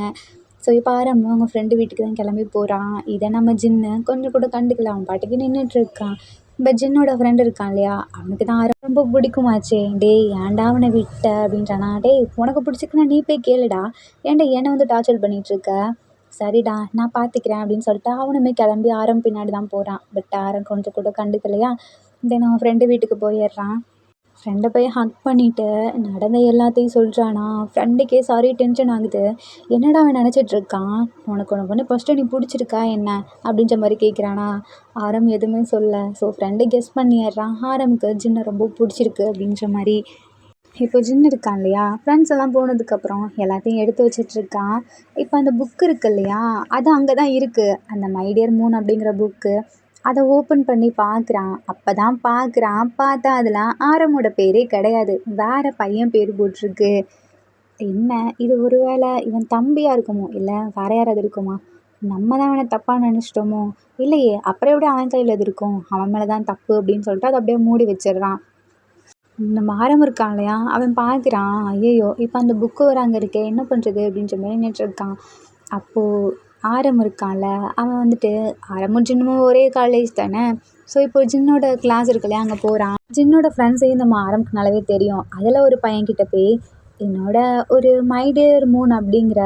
ஸோ இப்போ ஆரம் அவங்க ஃப்ரெண்டு வீட்டுக்கு தான் கிளம்பி போகிறான். இதை நம்ம ஜின்னு கொஞ்சம் கூட கண்டுக்கல, அவன் பாட்டுக்கு நின்றுட்டுருக்கான். இப்போ ஜின்னோட ஃப்ரெண்டு இருக்கான் இல்லையா, அவனுக்கு தான் ஆரம் ரொம்ப பிடிக்குமாச்சே. டேய் ஏன்டா அவனை விட்ட அப்படின்றானா. டேய் உனக்கு பிடிச்சிக்குன்னா நீ போய் கேளுடா, ஏன்டா என்னை வந்து டார்ச்சர் பண்ணிகிட்ருக்க, சரிடா நான் பார்த்துக்கிறேன் அப்படின்னு சொல்லிட்டு அவனுமே கிளம்பி ஆரம் பின்னாடி தான் போகிறான். பட் ஆரம் கொஞ்சம் கூட கண்டுக்கலையா. தென் அவன் ஃப்ரெண்டு வீட்டுக்கு போயிடுறான். ஃப்ரெண்டை போய் ஹக் பண்ணிவிட்டு நடந்த எல்லாத்தையும் சொல்கிறானா. ஃப்ரெண்டுக்கே சாரி டென்ஷன் ஆகுது. என்னடா அவன் நினச்சிட்ருக்கான், உனக்கு உனக்கு வந்து ஃபஸ்ட்டு நீ பிடிச்சிருக்கா என்ன அப்படின்ற மாதிரி கேட்குறானா. ஆரம் எதுவுமே சொல்ல. ஸோ ஃப்ரெண்டு கெஸ் பண்ணிடுறான், ஆரமுக்கு ஜின்னை ரொம்ப பிடிச்சிருக்கு அப்படின்ற மாதிரி. இப்போ ஜின்னு இருக்கான் இல்லையா, ஃப்ரெண்ட்ஸ் எல்லாம் போனதுக்கப்புறம் எல்லாத்தையும் எடுத்து வச்சிட்ருக்கான். இப்போ அந்த புக்கு இருக்குது இல்லையா, அது அங்கே தான் இருக்குது, அந்த மை டியர் மூன் அப்படிங்கிற புக்கு. அதை ஓப்பன் பண்ணி பார்க்குறான். அப்போ தான் பார்க்குறான், பார்த்தா அதில் ஆரமோட பேரே கிடையாது, வேறு பையன் பேர் போட்டிருக்கு. என்ன இது, ஒரு வேளை இவன் தம்பியாக இருக்குமோ, இல்லை வேறு யாராவது இருக்குமா, நம்ம தான் அவனை தப்பாக நினச்சிட்டோமோ, இல்லையே அப்புறம் எப்படி அவன் கையில் இது இருக்கும், அவன் மேலே தான் தப்பு அப்படின்னு சொல்லிட்டு அதை அப்படியே மூடி வச்சிடுறான். நம்ம ஆரம் இருக்கான் இல்லையா, அவன் பார்க்குறான். ஐயையோ இப்போ அந்த புக்கு வர அங்கே இருக்கே, என்ன பண்ணுறது அப்படின்ற மாதிரி நின்றுட்டுருக்கான். அப்போது ஆரம் இருக்கான்ல, அவன் வந்துட்டு ஆரமும் ஜின்னும் ஒரே காலேஜ் தானே. ஸோ இப்போ ஜின்னோட கிளாஸ் இருக்கு இல்லையா, அங்கே போகிறான். ஜின்னோட ஃப்ரெண்ட்ஸையும் நம்ம ஆரம்க்கு நல்லாவே தெரியும். அதில் ஒரு பையன்கிட்ட போய் என்னோட ஒரு மை டியர் மூன் அப்படிங்கிற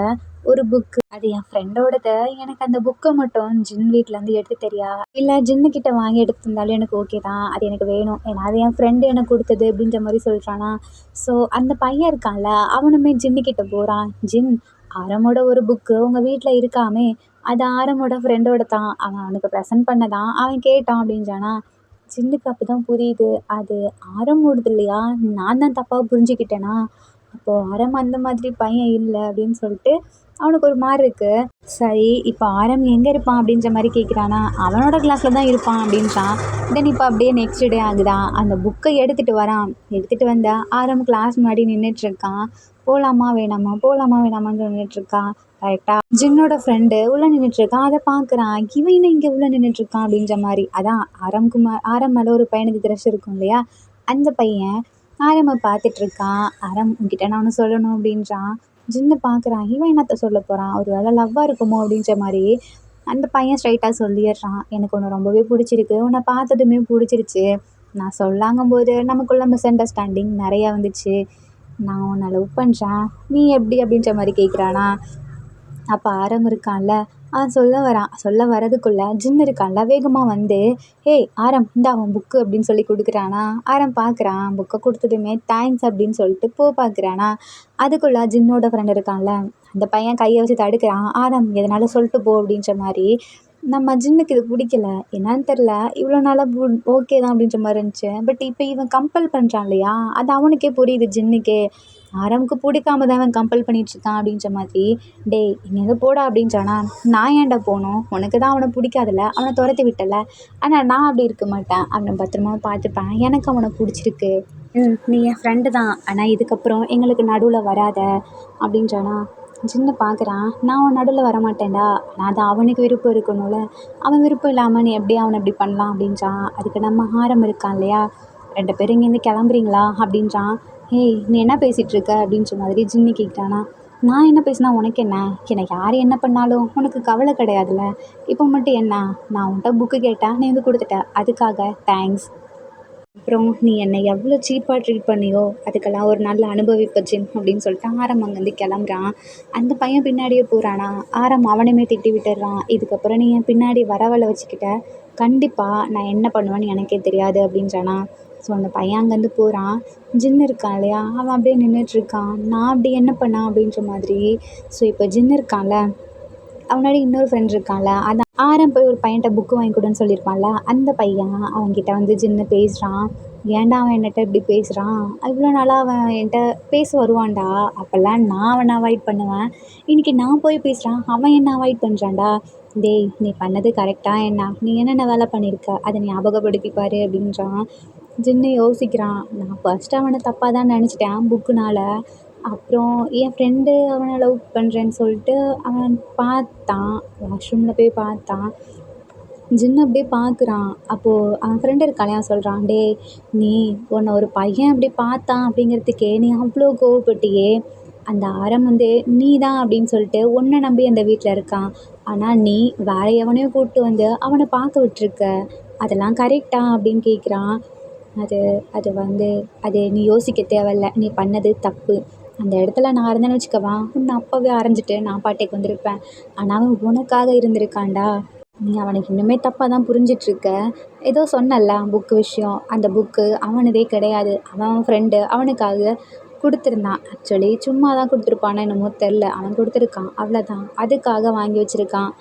ஒரு புக்கு, அது என் ஃப்ரெண்டோடது, எனக்கு அந்த புக்கை மட்டும் ஜின் வீட்டிலேருந்து எடுத்து தெரியா, இல்லை ஜின்னுக்கிட்ட வாங்கி எடுத்து தந்தாலும் எனக்கு ஓகே தான், அது எனக்கு வேணும், ஏன்னா அது என் ஃப்ரெண்டு எனக்கு கொடுத்தது அப்படின்ற மாதிரி சொல்கிறானா. ஸோ அந்த பையன் இருக்கான்ல, அவனுமே ஜின்னுக்கிட்ட போகிறான். ஜின் ஆரமோட ஒரு புக்கு உங்கள் வீட்டில் இருக்காமே, அது ஆரமோட ஃப்ரெண்டோட தான், அவன் அவனுக்கு ப்ரெசென்ட் பண்ணதான் அவன் கேட்டான் அப்படின்றானா. ஜின்னுக்கு அப்போ தான் புரியுது, அது ஆரமோடது இல்லையா, நான் தான் தப்பாக புரிஞ்சுக்கிட்டேனா. அப்போது ஆரம் அந்த மாதிரி பையன் இல்லை அப்படின்னு சொல்லிட்டு அவனுக்கு ஒரு மாதிரி இருக்குது. சரி இப்போ ஆரம் எங்கே இருப்பான் அப்படின்ற மாதிரி கேட்குறானா, அவனோட கிளாஸில் தான் இருப்பான் அப்படின்றான். தென் இப்போ அப்படியே நெக்ஸ்ட் டே ஆகுதான், அந்த புக்கை எடுத்துகிட்டு வரான். எடுத்துகிட்டு வந்தால் ஆரம் கிளாஸ் முன்னாடி நின்றுட்டுருக்கான். போகலாமா வேணாமா போகலாமா வேணாமான்னு நின்றுட்டுருக்கான். கரெக்டாக ஜின்னோட ஃப்ரெண்டு உள்ளே நின்றுட்டுருக்கான். அதை பார்க்குறான், இவன் என்ன இங்கே உள்ளே நின்றுட்டுருக்கான் அப்படின்ற மாதிரி. அதான் ஆரம் மேலே ஒரு பையனுக்கு க்ரஷ் இருக்கும் இல்லையா, அந்த பையன் ஆரம்மை பார்த்துட்ருக்கான். ஆரம் உன்கிட்ட நான் ஒன்று சொல்லணும் அப்படின்றான். ஜின்னு பார்க்குறான், இவன் என்னத்த சொல்ல போகிறான், ஒரு வேளை லவ்வாக இருக்குமோ அப்படின்ற மாதிரி. அந்த பையன் ஸ்ட்ரைட்டாக சொல்லிடுறான், எனக்கு உன்னை ரொம்பவே பிடிச்சிருக்கு, உன்னை பார்த்ததுமே பிடிச்சிருச்சு. நான் சொல்லாங்கும்போது நமக்குள்ள மிஸ் அண்டர்ஸ்டாண்டிங் நிறையா வந்துச்சு. நான் உன்னை லவ் பண்ணுறேன், நீ எப்படி அப்படின்ற மாதிரி கேட்குறானா. அப்போ ஆரம் இருக்கான்ல, அவன் சொல்ல வரதுக்குள்ளே ஜின்னு இருக்கான்ல வேகமாக வந்து, ஏய் ஆரம் இந்தா அவன் புக்கு அப்படின்னு சொல்லி கொடுக்குறானா. ஆரம் பார்க்குறான், புக்கை கொடுத்ததுமே தேங்க்ஸ் அப்படின்னு சொல்லிட்டு பார்க்குறானா. அதுக்குள்ளே ஜின்னோட ஃப்ரெண்ட் இருக்கான்ல, அந்த பையன் கையை வச்சு தடுக்கிறான். ஆரம் எதனால சொல்லிட்டு போ அப்படின்ற மாதிரி. நம்ம ஜின்னுக்கு இது பிடிக்கல, என்னன்னு தெரில, இவ்வளோ நாளாக ஓகே தான் அப்படின்ற மாதிரி இருந்துச்சு. பட் இப்போ இவன் கம்பல் பண்ணுறான் இல்லையா, அது அவனுக்கே புரியுது ஜின்னுக்கே. ஆரமுக்கு பிடிக்காம தான் அவன் கம்பல் பண்ணிகிட்ருக்கான் அப்படின்ற மாதிரி. டேய் இங்கேருந்து போடா அப்படின்றானா. நான் ஏன்டா போகணும், உனக்கு தான் அவனை பிடிக்காதுல்ல, அவனை துரத்தி விட்டல. ஆனால் நான் அப்படி இருக்க மாட்டேன், அவனை பத்திரமா பார்த்துப்பேன், எனக்கு அவனை பிடிச்சிருக்கு. நீ என் ஃப்ரெண்டு தான், ஆனால் இதுக்கப்புறம் எங்களுக்கு நடுவில் வராத அப்படின்றானா. ஜின்னு பார்க்குறான், நான் அவன் நடுவில் வரமாட்டேன்டா, ஆனால் அது அவனுக்கு விருப்பம் இருக்கணும்ல, அவன் விருப்பம் இல்லாமல் நீ எப்படி அவனை இப்படி பண்ணலாம் அப்படின்றான். அதுக்கு நம்ம ஆரம் இருக்கான் இல்லையா, 2 பேரும் இங்கேருந்து கிளம்புறீங்களா அப்படின்றான். ஏய் நீ என்ன பேசிகிட்டு இருக்க அப்படின்ற மாதிரி ஜின்னு கேட்குறானா. நான் என்ன பேசினா உனக்கு என்ன, எனக்கு யார் என்ன பண்ணாலும் உனக்கு கவலை கிடையாதுல்ல, இப்போ மட்டும் என்ன, நான் உன்கிட்ட புக்கு கேட்டேன், நீ வந்து கொடுத்துட்ட, அதுக்காக தேங்க்ஸ். அப்புறம் நீ என்னை எவ்வளோ சீப்பாக ட்ரீட் பண்ணியோ அதுக்கெல்லாம் ஒரு நல்ல அனுபவிப்ப ஜின் அப்படின்னு சொல்லிட்டு ஆரம் அங்கேருந்து கிளம்புறான். அந்த பையன் பின்னாடியே போகிறானா. ஆரம் அவனையுமே திட்டி விட்டுடுறான், இதுக்கப்புறம் நீ என் பின்னாடி வரவலை வச்சுக்கிட்ட, கண்டிப்பாக நான் என்ன பண்ணுவேன்னு எனக்கே தெரியாது அப்படின்றானா. ஸோ அந்த பையன் அங்கேருந்து போகிறான். ஜின்னு இருக்கான் இல்லையா, அவன் அப்படியே நின்றுட்டுருக்கான், நான் அப்படி என்ன பண்ணான் அப்படின்ற மாதிரி. ஸோ இப்போ ஜின்னு இருக்கான்ல, அவனோட இன்னொரு ஃப்ரெண்ட் இருக்கான்ல, அதான் ஆரம் போய் ஒரு பையன்கிட்ட புக்கு வாங்கி கொடுன்னு சொல்லியிருப்பான்ல, அந்த பையன் அவன்கிட்ட வந்து ஜின்னு பேசுகிறான். ஏன்டா அவன் என்னட்ட இப்படி பேசுகிறான், இவ்வளோ நாளாக அவன் என்கிட்ட பேச வருவான்டா, அப்போல்லாம் நான் அவனை அவாய்ட் பண்ணுவேன், இன்றைக்கி நான் போய் பேசுகிறான், அவன் என்ன அவாய்ட் பண்ணுறான்டா. டேய் நீ பண்ணது கரெக்டாக என்ன, நீ என்னென்ன வேலை பண்ணியிருக்க அதை ஞாபகப்படுத்திப்பார் அப்படின்றான். ஜின்னு யோசிக்கிறான், நான் ஃபஸ்ட்டு அவனை தப்பாக தான் நினச்சிட்டேன் புக்குனால். அப்புறம் என் ஃப்ரெண்டு அவனை லவ் பண்ணுறேன்னு சொல்லிட்டு அவன் பார்த்தான், வாஷ்ரூமில் போய் பார்த்தான். ஜின்னு அப்படியே பார்க்குறான். அப்போது அவன் ஃப்ரெண்டு இருக்கானே, அவன் சொல்கிறான், டேய் நீ உன்னை ஒரு பையன் அப்படி பார்த்தான் அப்படிங்கிறதுக்கே நீ அவ்வளோ கோவப்பட்டியே, அந்த ஆரம் வந்து நீ தான் அப்படின்னு சொல்லிட்டு உன்னை நம்பி அந்த வீட்டில் இருக்கான், ஆனால் நீ வேற எவனையோ கூப்பிட்டு வந்து அவனை பார்க்க விட்டுருக்க, அதெல்லாம் கரெக்டா அப்படின்னு கேட்குறான். அது அது வந்து அது நீ யோசிக்க தேவையில்ல, நீ பண்ணது தப்பு, அந்த இடத்துல நான் இருந்தேன்னு வச்சுக்கவா, உன்னை அப்போவே அரைஞ்சிட்டு நான் பாட்டுக்கு வந்திருப்பேன், ஆனால் அவன் உனக்காக இருந்திருக்கான்டா, நீ அவனுக்கு இன்னுமே தப்பாக தான் புரிஞ்சிட்ருக்க. ஏதோ சொன்னல்ல புக்கு விஷயம், அந்த புக்கு அவனதே கிடையாது, அவன் ஃப்ரெண்டு அவனுக்காக கொடுத்துருந்தான். ஆக்சுவலி சும்மா தான் கொடுத்துருப்பானோ என்னமோ தெரில, அவன் கொடுத்துருக்கான் அவ்வளோதான், அதுக்காக வாங்கி வச்சுருக்கான்.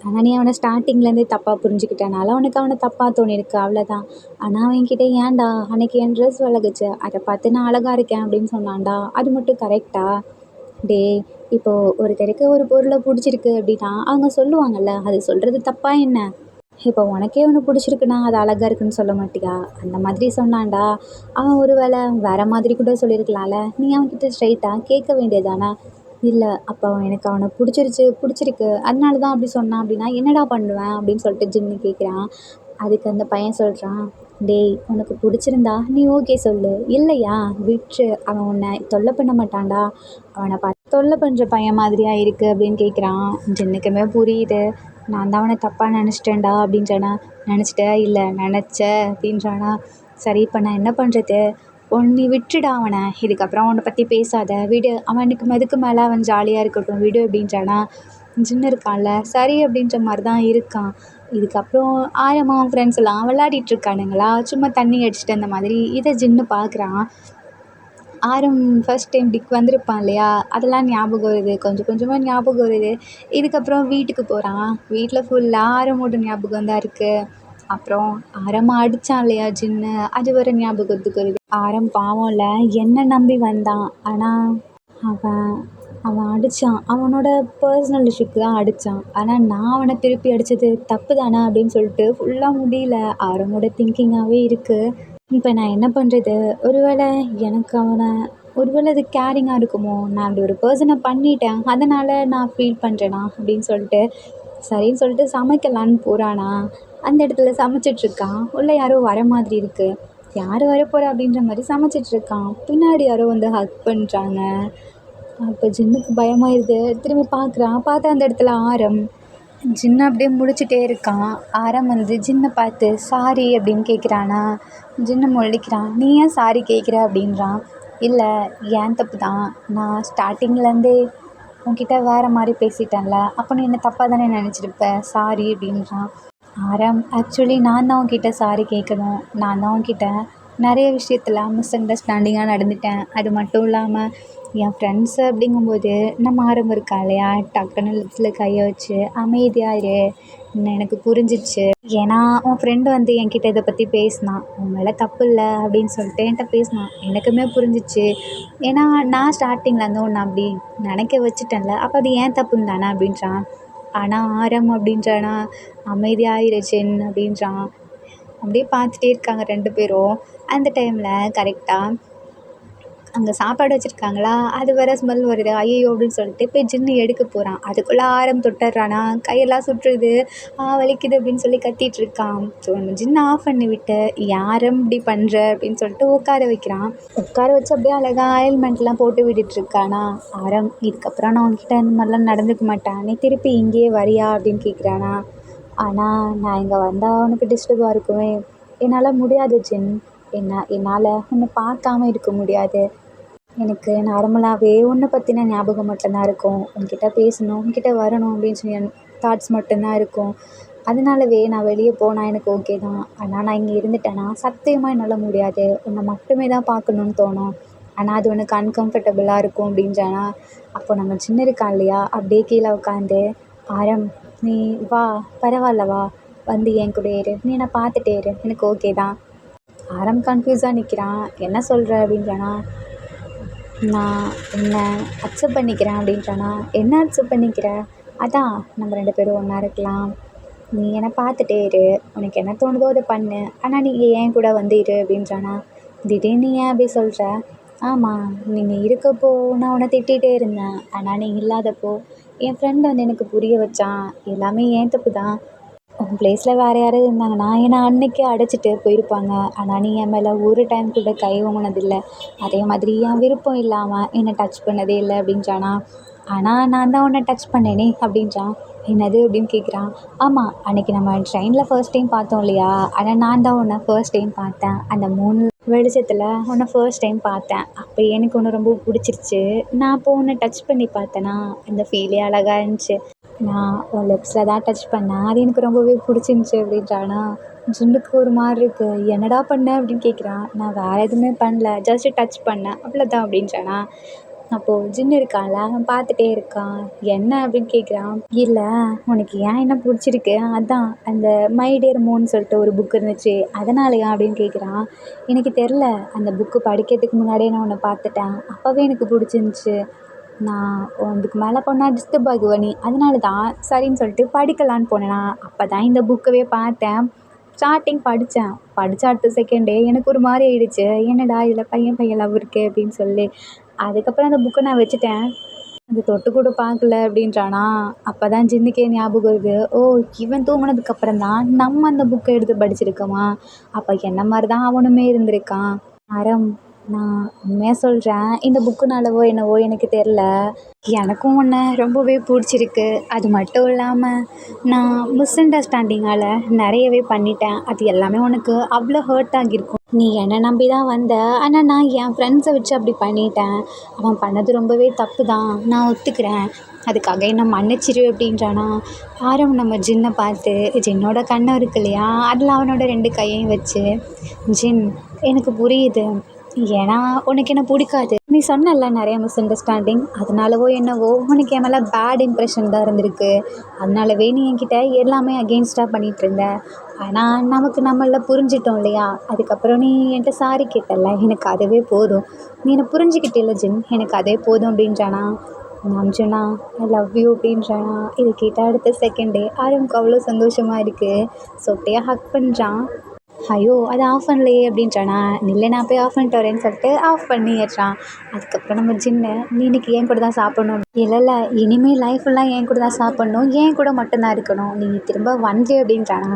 ஆனால் நீ அவனை ஸ்டார்டிங்லேருந்தே தப்பாக புரிஞ்சுக்கிட்டனால உனக்கு அவனை தப்பாக தோணியிருக்கு அவ்வளோதான். ஆனால் அவன்கிட்ட ஏன்டா அன்றைக்கி என் ட்ரெஸ் விலகுச்சு அதை பார்த்து நான் அழகாக இருக்கேன் அப்படின்னு சொன்னான்டா, அது மட்டும் கரெக்டா. டேய் இப்போது ஒருத்தருக்கு ஒரு பொருளை பிடிச்சிருக்கு அப்படின்னா அவங்க சொல்லுவாங்கள்ல, அது சொல்கிறது தப்பா என்ன. இப்போ உனக்கே ஒன்று பிடிச்சிருக்குன்னா அது அழகாக இருக்குன்னு சொல்ல மாட்டியா, அந்த மாதிரி சொன்னான்டா. அவன் ஒரு வேளை வேறு மாதிரி கூட சொல்லியிருக்கலாம்ல, நீ அவன்கிட்ட ஸ்ட்ரைட்டாக கேட்க வேண்டியதானே. இல்லை அப்போ எனக்கு அவனை பிடிச்சிருக்கு அதனால தான் அப்படி சொன்னான் அப்படின்னா என்னடா பண்ணுவேன் அப்படின்னு சொல்லிட்டு ஜின்னு கேட்குறான். அதுக்கு அந்த பையன் சொல்கிறான், டேய் உனக்கு பிடிச்சிருந்தா நீ ஓகே சொல்லு, இல்லையா விட்டு, அவன் உன்னை தொல்லை பண்ண மாட்டான்டா, அவனை பார்த்து தொல்லை பண்ணுற பையன் மாதிரியா இருக்குது அப்படின்னு கேட்குறான். ஜின்னுக்குமே புரியுது, நான் தான் அவனை தப்பாக நினச்சிட்டேன்டா அப்படின்றானா. நினச்சிட்ட இல்லை நினச்ச அப்படின்றானா. சரி இப்போ நான் என்ன பண்ணுறது, நீ விட்டுடா அவனை, இதுக்கப்புறம் அவனை பற்றி பேசாத விடு, அவனுக்கு மெதுக்கு மேலே அவன் ஜாலியாக இருக்கட்டும் விடு அப்படின்றானா. ஜின்னு இருக்கான்ல, சரி அப்படின்ற மாதிரி தான் இருக்கான். இதுக்கப்புறம் ஆரமா அவன் ஃப்ரெண்ட்ஸ் எல்லாம் விளையாடிட்டு இருக்கானுங்களா, சும்மா தண்ணி அடிச்சுட்டு அந்த மாதிரி. இதை ஜின்னு பார்க்குறான். ஆரம் ஃபஸ்ட் டைம் டிக் வந்திருப்பான் இல்லையா, அதெல்லாம் ஞாபகம் வருது, கொஞ்சம் கொஞ்சமாக ஞாபகம் வருது. இதுக்கப்புறம் வீட்டுக்கு போகிறான், வீட்டில் ஃபுல்லாக ஆரமோட ஞாபகம் தான் இருக்குது. அப்புறம் ஆரம்ப அடித்தான் இல்லையா ஜின்னு, அது வேறு ஞாபகத்துக்கு வருது. ஆரம் பாவம்ல என்னை நம்பி வந்தான். ஆனால் அவன் அவன் அடித்தான். அவனோட பர்சனல் இஷ்யூக்கு தான் அடித்தான். ஆனால் நான் அவனை திருப்பி அடித்தது தப்பு தானே அப்படின்னு சொல்லிட்டு ஃபுல்லாக முடியல. ஆரமோட திங்கிங்காகவே இருக்குது. இப்போ நான் என்ன பண்ணுறது? ஒருவேளை எனக்கு அவனை ஒருவேளை அது கேரிங்காக இருக்குமோ? நான் அப்படி ஒரு பர்சனை பண்ணிட்டேன், அதனால் நான் ஃபீல் பண்ணுறேனா அப்படின்னு சொல்லிட்டு சரின்னு சொல்லிட்டு சமைக்கலான்னு போகிறானா, அந்த இடத்துல சமைச்சிட்ருக்கான். உள்ளே யாரோ வர மாதிரி இருக்குது. யார் வரப்போகிறா அப்படின்ற மாதிரி சமைச்சிட்ருக்கான். பின்னாடி யாரோ வந்து ஹக் பண்ணுறாங்க. அப்போ ஜின்னுக்கு பயமாயிருது. திரும்பி பார்க்குறான். பார்த்தா அந்த இடத்துல ஆரம். ஜின்னு அப்படியே முழிச்சிட்டே இருக்கான். ஆரம் வந்து ஜின்னை பார்த்து சாரி அப்படின்னு கேட்குறானா. ஜின்னு முழிக்கிறான். நீ ஏன் சாரி கேட்குற அப்படின்றான். இல்லை, ஏன் தப்பு தான். நான் ஸ்டார்டிங்லேருந்தே உன்கிட்ட வேறு மாதிரி பேசிட்டேன்ல, அப்போ நீ என்ன தப்பாக தானே நினச்சிருப்ப, சாரி அப்படின்றான். ஆரம், ஆக்சுவலி நான் தான் உன்கிட்ட சாரி கேட்கணும். நான் தான் உன்கிட்ட நிறைய விஷயத்தில் மிஸ் அண்டர்ஸ்டாண்டிங்காக நடந்துட்டேன். அது மட்டும் இல்லாமல் என் ஃப்ரெண்ட்ஸு அப்படிங்கும்போது நம்ம ஆரம் இருக்கா இல்லையா, டக்குன்னு லிப்ஸில் கையை வச்சு அமைதியாக இரு, எனக்கு புரிஞ்சிச்சு. ஏன்னா உன் ஃப்ரெண்டு வந்து என்கிட்ட இதை பற்றி பேசினான், உன் மேலே தப்பு இல்லை அப்படின்னு சொல்லிட்டு என்கிட்ட பேசினான். எனக்குமே புரிஞ்சிச்சு. ஏன்னா நான் ஸ்டார்டிங்கில் வந்து ஒன்று அப்படி நினைக்க வச்சுட்டேன்ல, அப்போ அது ஏன் தப்புன்னு தானே அப்படின்றான். ஆனால் ஆரம் அப்படின்றானா, அமைதியாகிருச்சின் அப்படின்றான். அப்படியே பார்த்துட்டே இருக்காங்க 2 பேரும். அந்த டைமில் கரெக்டாக அங்கே சாப்பாடு வச்சுருக்காங்களா, அது வேறு ஸ்மெல் வருது. ஐயையோ அப்படின்னு சொல்லிட்டு போய் ஜின்னு எடுக்க போகிறான். அதுக்குள்ளே ஆரம் தொட்டுறானா, கையெல்லாம் சுற்றுது, வலிக்குது அப்படின்னு சொல்லி கத்திகிட்ருக்கான். ஸோ நம்ம ஜின்னை ஆஃப் பண்ணி விட்டு யாரும் இப்படி பண்ணுற அப்படின்னு சொல்லிட்டு உட்கார வைக்கிறான். உட்கார வச்சு அப்படியே அழகாக ஆயில்மெண்ட்லாம் போட்டு விட்டுட்ருக்கானா. ஆரம், இதுக்கப்புறம் நான் உன்கிட்ட இந்த மாதிரிலாம் நடந்துக்க மாட்டேன், நீ திருப்பி இங்கேயே வரியா அப்படின்னு கேட்குறானா. ஆனால் நான் இங்கே வந்தால் உனக்கு டிஸ்டர்பாக இருக்குமே, என்னால் முடியாது ஜின். என்னால் உன்னை பார்க்காம இருக்க முடியாது. எனக்கு நார்மலாகவே உன்னை பற்றின ஞாபகம் மட்டும்தான் இருக்கும். உன்கிட்ட பேசணும், உன்கிட்ட வரணும் அப்படின்னு சொல்லி தாட்ஸ் மட்டும்தான் இருக்கும். அதனாலவே நான் வெளியே போனால் எனக்கு ஓகே தான். ஆனால் நான் இங்கே இருந்துட்டேன்னா சத்தியமாக என்னால் முடியாது. உன்னை மட்டுமே தான் பார்க்கணுன்னு தோணும். ஆனால் அது உனக்கு அன்கம்ஃபர்டபுளாக இருக்கும் அப்படின்றானா. அப்போ நம்ம சின்ன இருக்கான் இல்லையா, அப்படியே கீழே உட்காந்து, ஆரம் நீ வா, பரவாயில்ல வா, வந்து என் கூட இரு, நீ என்னை பார்த்துட்டே இரு, எனக்கு ஓகே தான். ஆரம் கன்ஃபியூஸாக நிற்கிறான். என்ன சொல்கிற அப்படின்றானா. நான் உன்னை அக்செப்ட் பண்ணிக்கிறேன் அப்படின்றானா. என்ன அக்செப்ட் பண்ணிக்கிற? அதான் நம்ம 2 பேரும் ஒன்றா இருக்கலாம், நீ என்னை பார்த்துட்டே இரு, உனக்கு என்ன தோணுதோ அதை பண்ணு, ஆனால் நீ ஏன் கூட வந்து இரு அப்படின்றானா. திடீர்னு நீ ஏன் அப்படி சொல்கிற? ஆமாம், நீங்கள் இருக்கப்போ நான் உன்னை திட்டிகிட்டே இருந்தேன், ஆனால் நீ இல்லாதப்போ என் ஃப்ரெண்டு வந்து எனக்கு புரிய வச்சான். எல்லாமே ஏன் தப்பு தான். உன் ப்ளேஸில் வேறு யாராவது இருந்தாங்கன்னா என்னை அன்னைக்கே அடைச்சிட்டு போயிருப்பாங்க. ஆனால் நீ என் மேலே ஒரு டைம் கூட கை ஓங்கினதில்லை. அதே மாதிரி என் விருப்பம் இல்லாமல் என்னை டச் பண்ணதே இல்லை அப்படின்றானா. ஆனால் நான் தான் உன்னை டச் பண்ணேனே அப்படின்றான். என்னது அப்படின்னு கேட்குறான். ஆமாம், அன்றைக்கி நம்ம ட்ரெயினில் ஃபர்ஸ்ட் டைம் பார்த்தோம் இல்லையா, ஆனால் நான் தான் உன்னை ஃபர்ஸ்ட் டைம் பார்த்தேன். அந்த 3 வெளிச்சத்தில் உன்னை ஃபர்ஸ்ட் டைம் பார்த்தேன். அப்போ எனக்கு ஒன்று ரொம்ப பிடிச்சிருச்சு. நான் அப்போ உன்னை டச் பண்ணி பார்த்தேன்னா அந்த ஃபீலே அழகாக இருந்துச்சு. நான் உன் லிப்ஸில் தான் டச் பண்ணேன், அது எனக்கு ரொம்பவே பிடிச்சிருந்துச்சி அப்படின்றானா. ஜின்னுக்கு ஒரு மாதிரி இருக்குது. என்னடா பண்ண அப்படின்னு கேட்குறான். நான் வேறு எதுவுமே பண்ணல, ஜஸ்ட்டு டச் பண்ணேன் அவ்வளோதான் அப்படின்றானா. அப்போது ஜின்னு இருக்கான்ல, அவன் பார்த்துட்டே இருக்கான். என்ன அப்படின்னு கேட்குறான். இல்லை, உனக்கு ஏன் என்ன பிடிச்சிருக்கு, அதான் அந்த மை டியர் மூன்னு சொல்லிட்டு ஒரு புக் இருந்துச்சு, அதனாலயா அப்படின்னு கேட்குறான். எனக்கு தெரில, அந்த புக்கு படிக்கிறதுக்கு முன்னாடியே நான் உன்னை பார்த்துட்டேன், அப்போவே எனக்கு பிடிச்சிருந்துச்சி. நான் அதுக்கு மேலே போனால் டிஸ்டர்ப் ஆகுவ நீ, அதனால தான் சரின்னு சொல்லிட்டு படிக்கலான்னு போனேனா. அப்போ தான் இந்த புக்கவே பார்த்தேன். ஸ்டார்டிங் படித்தேன். படித்த அடுத்த செகண்டே எனக்கு ஒரு மாதிரி ஆயிடுச்சு. என்னடா இதில் பையன் லவ் இருக்கே அப்படின்னு சொல்லி. அதுக்கப்புறம் அந்த புக்கை நான் வச்சுட்டேன். அது தொட்டு கூட பார்க்கல அப்படின்றானா. அப்போ தான் ஜின்னுக்கே ஞாபகம் வருது. ஓ, இவன் தூங்கினதுக்கப்புறம் தான் நம்ம அந்த புக்கை எடுத்து படிச்சிருக்கோமா. அப்போ என்ன மாதிரி தான் அவனுமே இருந்திருக்கான். ஆரம், நான் உண்மையாக சொல்கிறேன், இந்த புக்குனாலவோ என்னவோ எனக்கு தெரில, எனக்கும் உன்னை ரொம்பவே பிடிச்சிருக்கு. அது மட்டும் இல்லாமல் நான் மிஸ் அண்டர்ஸ்டாண்டிங்கால் நிறையவே பண்ணிட்டேன். அது எல்லாமே உனக்கு அவ்வளோ ஹர்ட் ஆகியிருக்கும். நீ என்னை நம்பி தான் வந்த, ஆனால் நான் என் ஃப்ரெண்ட்ஸை வச்சு அப்படி பண்ணிட்டேன். அவன் பண்ணது ரொம்பவே தப்பு தான், நான் ஒத்துக்கிறேன். அதுக்காக என்னை மன்னிச்சிரு அப்படின்றானா. ஆரம் நம்ம ஜின்னை பார்த்து, ஜின்னோட கண்ணம் இருக்கு இல்லையா, அதில் அவனோட 2 கையையும் வச்சு, ஜின் எனக்கு புரியுது, ஏன்னா உனக்கு என்ன பிடிக்காது, நீ சொன்னல நிறைய மிஸ் அண்டர்ஸ்டாண்டிங் அதனாலவோ என்னவோ உனக்கு என் மேலே பேட் இம்ப்ரெஷன் தான் இருந்திருக்கு. அதனாலவே நீ என்கிட்ட எல்லாமே அகெயின்ஸ்டாக பண்ணிகிட்டு இருந்த. ஆனால் நமக்கு நம்மள புரிஞ்சிட்டோம் இல்லையா? அதுக்கப்புறம் நீ என்கிட்ட சாரி கேட்டல, எனக்கு அதுவே போதும். நீ என்னை புரிஞ்சுக்கிட்டேல ஜின், எனக்கு அதே போதும் அப்படின்றானா. அர்ஜுனா ஐ லவ் யூ அப்படின்றானா. இது கேட்டால் அடுத்த செகண்டே ஆரம்புக்கு அவ்வளோ சந்தோஷமாக இருக்குது. சொட்டையாக ஹக் பண்ணுறான். ஐயோ அது ஆஃப் பண்ணலையே அப்படின்றானா. நில்லை நான் போய் ஆஃப் பண்ணிட்டு வரேன்னு சொல்லிட்டு ஆஃப் பண்ணிடுறான். அதுக்கப்புறம் நம்ம ஜின்னு, நீ இன்னைக்கு என் கூட தான் சாப்பிட்ணும். இல்லை இல்லை, இனிமேல் லைஃப் எல்லாம் என் கூட தான் சாப்பிட்ணும், என் கூட மட்டும்தான் இருக்கணும், நீ திரும்ப வந்து அப்படின்றானா.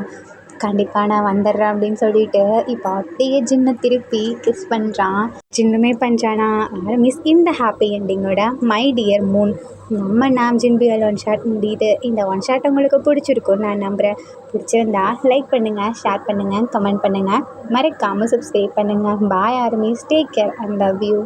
கண்டிப்பாக நான் வந்துடுறேன் அப்படின்னு சொல்லிட்டு இப்போ அப்படியே ஜின்னை திருப்பி கிஸ் பண்ணுறான். ஜின்னுமே பண்ணுறானா. மிஸ் இந்த ஹாப்பி எண்டிங்கோட மை டியர் மூன் நம்ம நாம்ஜின் பிஎல் ஒன் ஷாட் முடியுது. இந்த ஒன் ஷாட் உங்களுக்கு பிடிச்சிருக்கும்னு நான் நம்புகிறேன். பிடிச்சிருந்தா லைக் பண்ணுங்கள், ஷேர் பண்ணுங்கள், கமெண்ட் பண்ணுங்கள், மறக்காமல் சப்ஸ்கிரைப் பண்ணுங்கள். Bye armies, take care and love you.